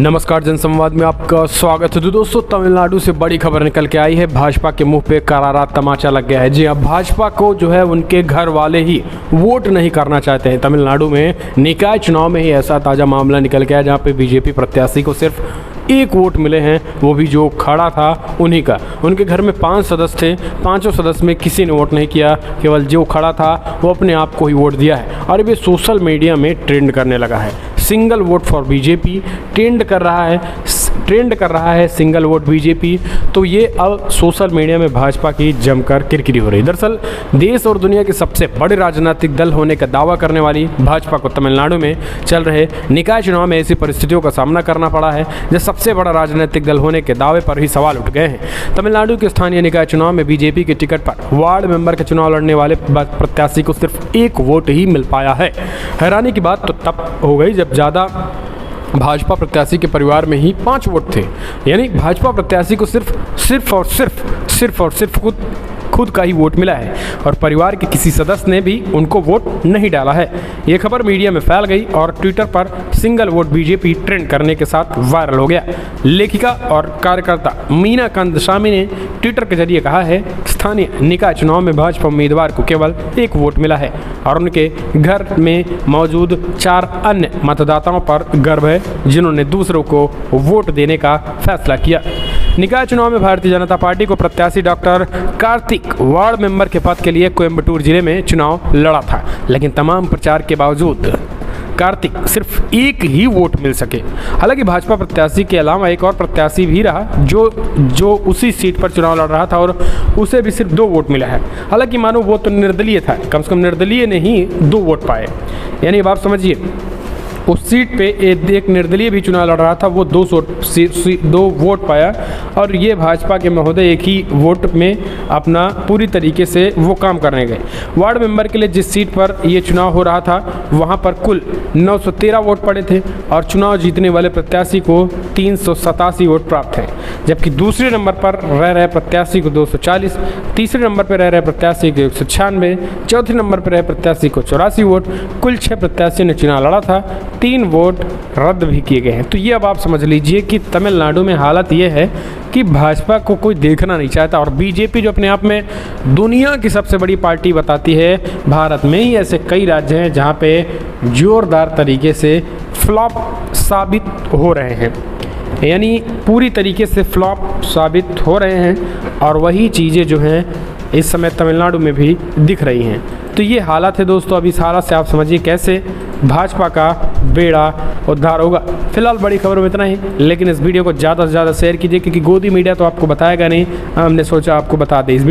नमस्कार, जनसंवाद में आपका स्वागत है। तो दोस्तों, तमिलनाडु से बड़ी खबर निकल के आई है। भाजपा के मुंह पे करारा तमाचा लग गया है। जी अब भाजपा को जो है उनके घर वाले ही वोट नहीं करना चाहते हैं। तमिलनाडु में निकाय चुनाव में ही ऐसा ताज़ा मामला निकल के आया जहाँ पे बीजेपी प्रत्याशी को सिर्फ एक वोट मिले हैं, वो भी जो खड़ा था उन्हीं का। उनके घर में 5 सदस्य थे, 5 सदस्य में किसी ने वोट नहीं किया, केवल जो खड़ा था वो अपने आप को ही वोट दिया है। और ये सोशल मीडिया में ट्रेंड करने लगा है। Single vote for BJP trend कर रहा है सिंगल वोट बीजेपी। तो ये अब सोशल मीडिया में भाजपा की जमकर किरकिरी हो रही। दरअसल देश और दुनिया के सबसे बड़े राजनीतिक दल होने का दावा करने वाली भाजपा को तमिलनाडु में चल रहे निकाय चुनाव में ऐसी परिस्थितियों का सामना करना पड़ा है जो सबसे बड़ा राजनीतिक दल होने के दावे पर ही सवाल उठ गए हैं। तमिलनाडु के स्थानीय निकाय चुनाव में बीजेपी के टिकट पर वार्ड मेंबर के चुनाव लड़ने वाले प्रत्याशी को सिर्फ एक वोट ही मिल पाया है। हैरानी की बात तो तब हो गई जब ज़्यादा भाजपा प्रत्याशी के परिवार में ही 5 वोट थे। यानी भाजपा प्रत्याशी को सिर्फ और सिर्फ खुद का ही वोट मिला है और परिवार के किसी सदस्य ने भी उनको वोट नहीं डाला है। ये खबर मीडिया में फैल गई और ट्विटर पर सिंगल वोट बीजेपी ट्रेंड करने के साथ वायरल हो गया। लेखिका और कार्यकर्ता मीना कंदसामी ने ट्विटर के जरिए कहा है, स्थानीय निकाय चुनाव में भाजपा उम्मीदवार को केवल एक वोट मिला है और उनके घर में मौजूद 4 अन्य मतदाताओं पर गर्व है जिन्होंने दूसरों को वोट देने का फैसला किया। निकाय चुनाव में भारतीय जनता पार्टी को प्रत्याशी डॉक्टर कार्तिक वार्ड मेंबर के पद के लिए कोयम्बटूर जिले में चुनाव लड़ा था, लेकिन तमाम प्रचार के बावजूद कार्तिक सिर्फ एक ही वोट मिल सके। हालांकि भाजपा प्रत्याशी के अलावा एक और प्रत्याशी भी रहा जो उसी सीट पर चुनाव लड़ रहा था और उसे भी सिर्फ 2 वोट मिला है। हालांकि मानो वो तो निर्दलीय था, कम से कम निर्दलीय ने ही 2 वोट पाए। यानी अब आप समझिए, उस सीट पे एक निर्दलीय भी चुनाव लड़ रहा था, वो 2 वोट पाया और ये भाजपा के महोदय एक ही वोट में अपना पूरी तरीके से वो काम करने गए। वार्ड मेंबर के लिए जिस सीट पर ये चुनाव हो रहा था वहाँ पर कुल 913 वोट पड़े थे और चुनाव जीतने वाले प्रत्याशी को 387 वोट प्राप्त हैं, जबकि दूसरे नंबर पर रह रहे प्रत्याशी को 240, तीसरे नंबर पर रह रहे प्रत्याशी को 196, चौथे नंबर पर रहे प्रत्याशी को 84 वोट। कुल 6 प्रत्याशी ने चुनाव लड़ा था, 3 वोट रद्द भी किए गए हैं। तो ये अब आप समझ लीजिए कि तमिलनाडु में हालत ये है कि भाजपा को कोई देखना नहीं चाहता और बीजेपी जो अपने आप में दुनिया की सबसे बड़ी पार्टी बताती है, भारत में ही ऐसे कई राज्य हैं जहाँ पे जोरदार तरीके से फ्लॉप साबित हो रहे हैं। यानी पूरी तरीके से फ्लॉप साबित हो रहे हैं और वही चीज़ें जो हैं इस समय तमिलनाडु में भी दिख रही हैं। तो ये हालत है दोस्तों। अब इस हालत से आप समझिए कैसे भाजपा का बेड़ा उद्धार होगा। फिलहाल बड़ी खबर में इतना ही, लेकिन इस वीडियो को ज़्यादा से ज़्यादा शेयर कीजिए क्योंकि गोदी मीडिया तो आपको बताएगा नहीं, हमने सोचा आपको बता दें इस वीडियो